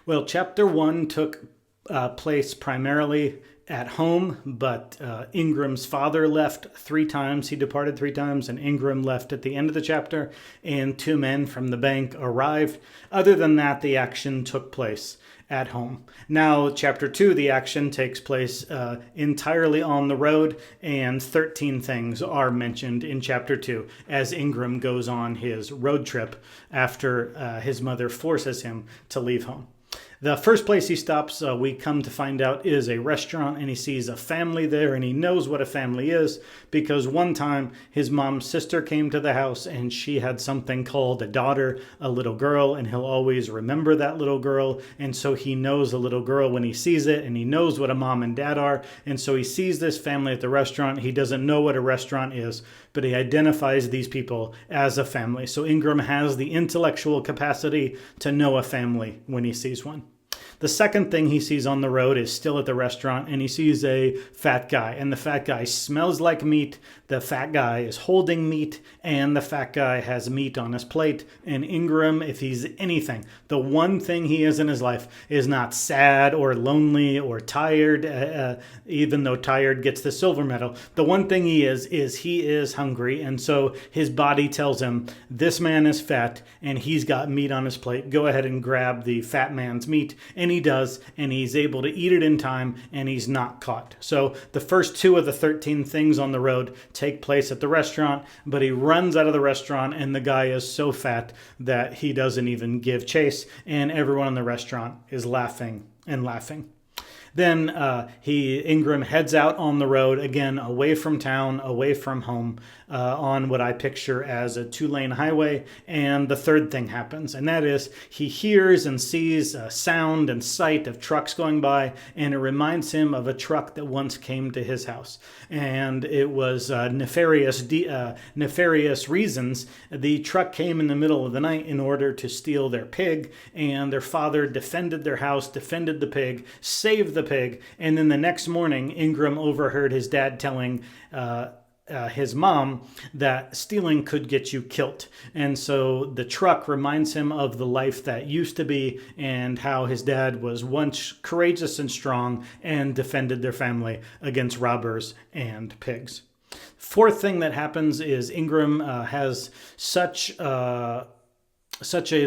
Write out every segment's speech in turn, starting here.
Well, chapter 1 took place primarily at home, but Ingram's father left 3 times. He departed 3 times, and Ingram left at the end of the chapter, and 2 men from the bank arrived. Other than that, the action took place at home. Now, chapter 2, the action takes place entirely on the road, and 13 things are mentioned in chapter 2 as Ingram goes on his road trip after his mother forces him to leave home. The first place he stops, we come to find out, is a restaurant, and he sees a family there, and he knows what a family is because one time his mom's sister came to the house, and she had something called a daughter, a little girl, and he'll always remember that little girl, and so he knows a little girl when he sees it, and he knows what a mom and dad are, and so he sees this family at the restaurant. He doesn't know what a restaurant is, but he identifies these people as a family. So Ingram has the intellectual capacity to know a family when he sees one. The second thing he sees on the road is still at the restaurant, and he sees a fat guy, and the fat guy smells like meat. The fat guy is holding meat, and the fat guy has meat on his plate. And Ingram, if he's anything, the one thing he is in his life is not sad or lonely or tired, even though tired gets the silver medal. The one thing he is hungry, and so his body tells him, this man is fat, and he's got meat on his plate. Go ahead and grab the fat man's meat. And he does, and he's able to eat it in time, and he's not caught. So the first 2 of the 13 things on the road take place at the restaurant, but he runs out of the restaurant, and the guy is so fat that he doesn't even give chase, and everyone in the restaurant is laughing and laughing. Then Ingram heads out on the road, again, away from town, away from home, on what I picture as a 2-lane highway. And the third thing happens, and that is he hears and sees sound and sight of trucks going by, and it reminds him of a truck that once came to his house. And it was nefarious reasons. The truck came in the middle of the night in order to steal their pig, and their father defended their house, defended the pig, saved the pig, and then the next morning Ingram overheard his dad telling his mom that stealing could get you killed. And so the truck reminds him of the life that used to be and how his dad was once courageous and strong and defended their family against robbers and pigs. Fourth thing that happens is Ingram has such a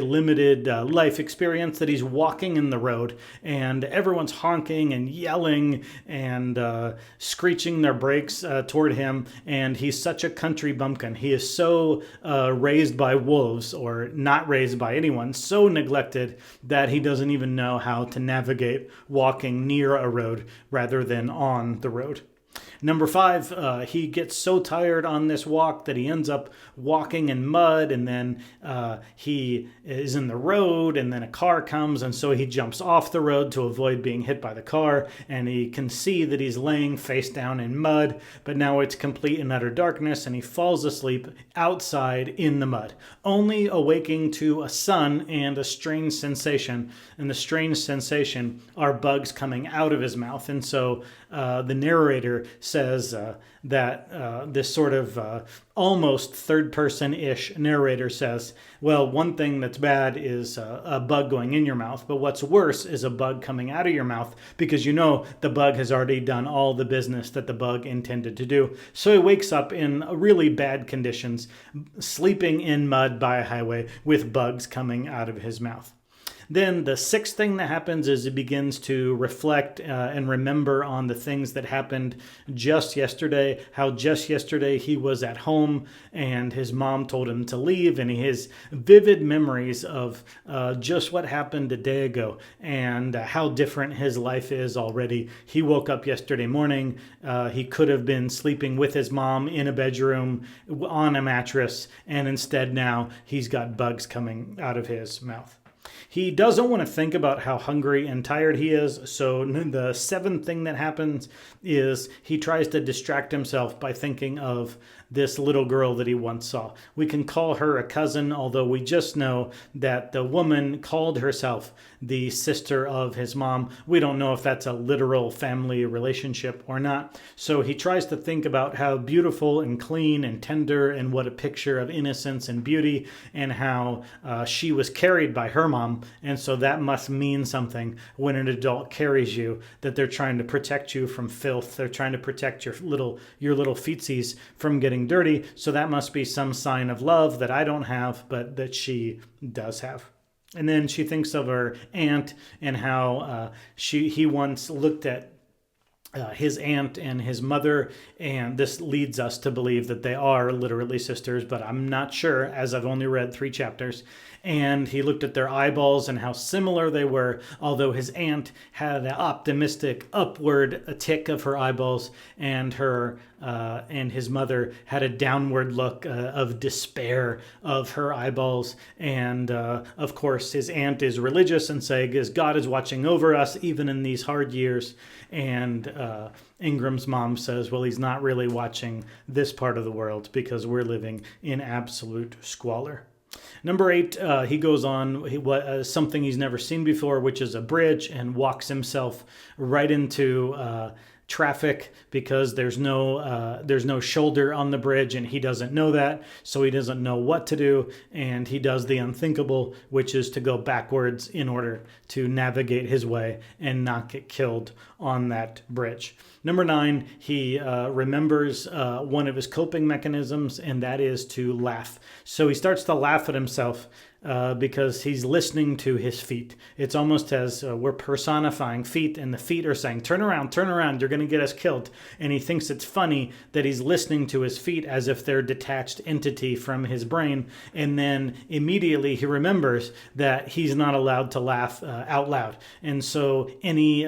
limited life experience that he's walking in the road, and everyone's honking and yelling and screeching their brakes toward him, and he's such a country bumpkin. He is so raised by wolves, or not raised by anyone, so neglected that he doesn't even know how to navigate walking near a road rather than on the road. Number 5, he gets so tired on this walk that he ends up walking in mud, and then he is in the road, and then a car comes, and so he jumps off the road to avoid being hit by the car, and he can see that he's laying face down in mud, but now it's complete and utter darkness, and he falls asleep outside in the mud, only awaking to a sun and a strange sensation, and the strange sensation are bugs coming out of his mouth. And so the narrator says that this sort of almost third-person-ish narrator says, well, one thing that's bad is a bug going in your mouth, but what's worse is a bug coming out of your mouth, because you know the bug has already done all the business that the bug intended to do. So he wakes up in really bad conditions, sleeping in mud by a highway with bugs coming out of his mouth. Then the 6th thing that happens is he begins to reflect and remember on the things that happened just yesterday, how just yesterday he was at home and his mom told him to leave, and he has vivid memories of just what happened a day ago and how different his life is already. He woke up yesterday morning. He could have been sleeping with his mom in a bedroom on a mattress, and instead now he's got bugs coming out of his mouth. He doesn't want to think about how hungry and tired he is, so the 7th thing that happens is he tries to distract himself by thinking of this little girl that he once saw. We can call her a cousin, although we just know that the woman called herself the sister of his mom. We don't know if that's a literal family relationship or not. So he tries to think about how beautiful and clean and tender and what a picture of innocence and beauty, and how she was carried by her mom. And so that must mean something when an adult carries you, that they're trying to protect you from filth. They're trying to protect your little feetsies from getting dirty. So that must be some sign of love that I don't have, but that she does have. And then she thinks of her aunt and how he once looked at his aunt and his mother, and this leads us to believe that they are literally sisters, but I'm not sure, as I've only read 3 chapters. And he looked at their eyeballs and how similar they were, although his aunt had an optimistic upward tick of her eyeballs, and his mother had a downward look of despair of her eyeballs. And of course, his aunt is religious and says God is watching over us even in these hard years. And Ingram's mom says, well, he's not really watching this part of the world because we're living in absolute squalor. Number 8, he goes on something he's never seen before, which is a bridge, and walks himself right into traffic because there's no shoulder on the bridge, and he doesn't know that, so he doesn't know what to do, and he does the unthinkable, which is to go backwards in order to navigate his way and not get killed on that bridge. Number 9, he remembers one of his coping mechanisms, and that is to laugh. So he starts to laugh at himself because he's listening to his feet. It's almost as we're personifying feet, and the feet are saying, turn around, you're going to get us killed. And he thinks it's funny that he's listening to his feet as if they're a detached entity from his brain. And then immediately he remembers that he's not allowed to laugh out loud. And so any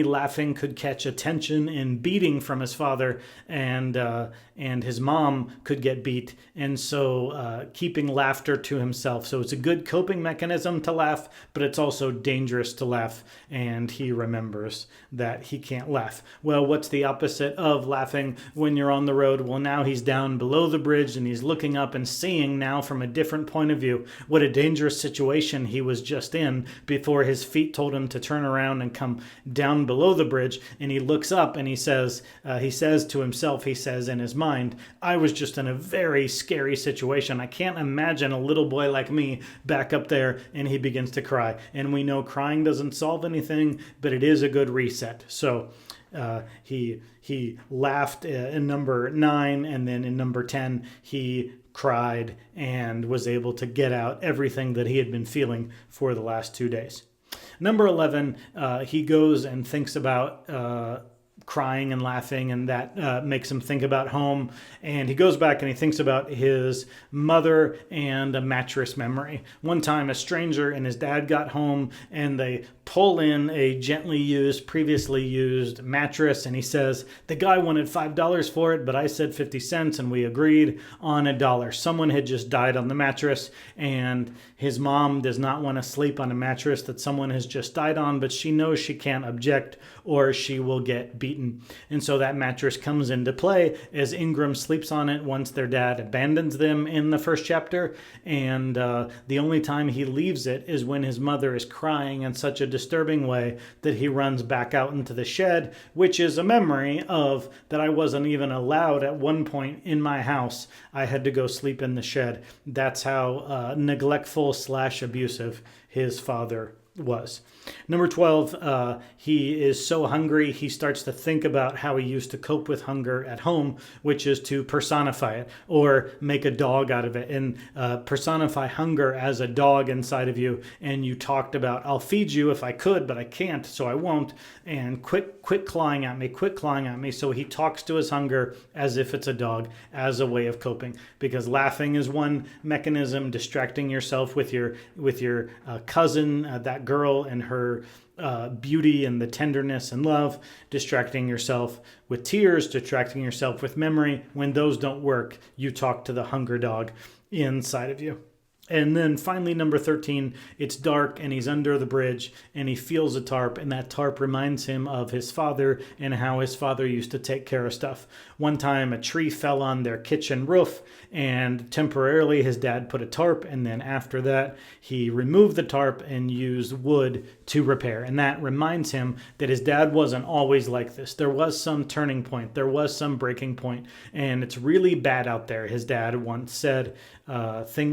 laughing could catch attention and beating from his father, and his mom could get beat. And so keeping laughter to himself. So it's a good coping mechanism to laugh, but it's also dangerous to laugh. And he remembers that he can't laugh. Well, what's the opposite of laughing when you're on the road? Well, now he's down below the bridge, and he's looking up and seeing now from a different point of view what a dangerous situation he was just in before his feet told him to turn around and come down below the bridge. And he looks up and he says to himself, he says in his mind, I was just in a very scary situation. I can't imagine a little boy like me back up there. And he begins to cry. And we know crying doesn't solve anything, but it is a good reset. So he laughed in number 9, and then in number 10 he cried and was able to get out everything that he had been feeling for the last 2 days. Number 11, he goes and thinks about crying and laughing, and that makes him think about home. And he goes back and he thinks about his mother and a mattress memory. One time a stranger and his dad got home, and they pull in a gently used, previously used mattress, and he says, the guy wanted $5 for it, but I said 50 cents, and we agreed on $1. Someone had just died on the mattress, and his mom does not want to sleep on a mattress that someone has just died on, but she knows she can't object or she will get beaten. And so that mattress comes into play as Ingram sleeps on it once their dad abandons them in the first chapter. And the only time he leaves it is when his mother is crying in such a disturbing way that he runs back out into the shed, which is a memory of that I wasn't even allowed at one point in my house. I had to go sleep in the shed. That's how neglectful / abusive his father was. Number 12, he is so hungry, he starts to think about how he used to cope with hunger at home, which is to personify it or make a dog out of it, and personify hunger as a dog inside of you. And you talked about, I'll feed you if I could, but I can't, so I won't, and quit clawing at me. So he talks to his hunger as if it's a dog, as a way of coping, because laughing is one mechanism, distracting yourself with your cousin, that girl, and her beauty and the tenderness and love, distracting yourself with tears, distracting yourself with memory. When those don't work, you talk to the hunger dog inside of you. And then finally, number 13, it's dark and he's under the bridge and he feels a tarp, and that tarp reminds him of his father and how his father used to take care of stuff. One time, a tree fell on their kitchen roof, and temporarily his dad put a tarp, and then after that, he removed the tarp and used wood to repair. And that reminds him that his dad wasn't always like this. There was some turning point, there was some breaking point, and it's really bad out there. His dad once said,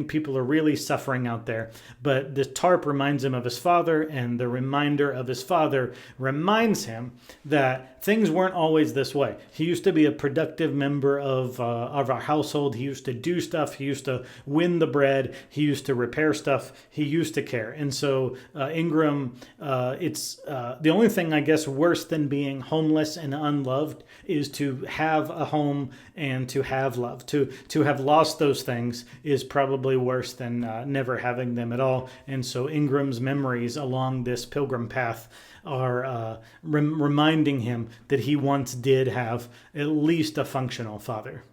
people are really suffering out there. But the tarp reminds him of his father, and the reminder of his father reminds him that things weren't always this way. He used to be a productive member of our household. He used to do stuff. He used to win the bread. He used to repair stuff. He used to care. And so Ingram, it's the only thing, I guess, worse than being homeless and unloved is to have a home and to have love. To have lost those things is probably worse than never having them at all. And so Ingram's memories along this pilgrim path are reminding him that he once did have at least a functional father.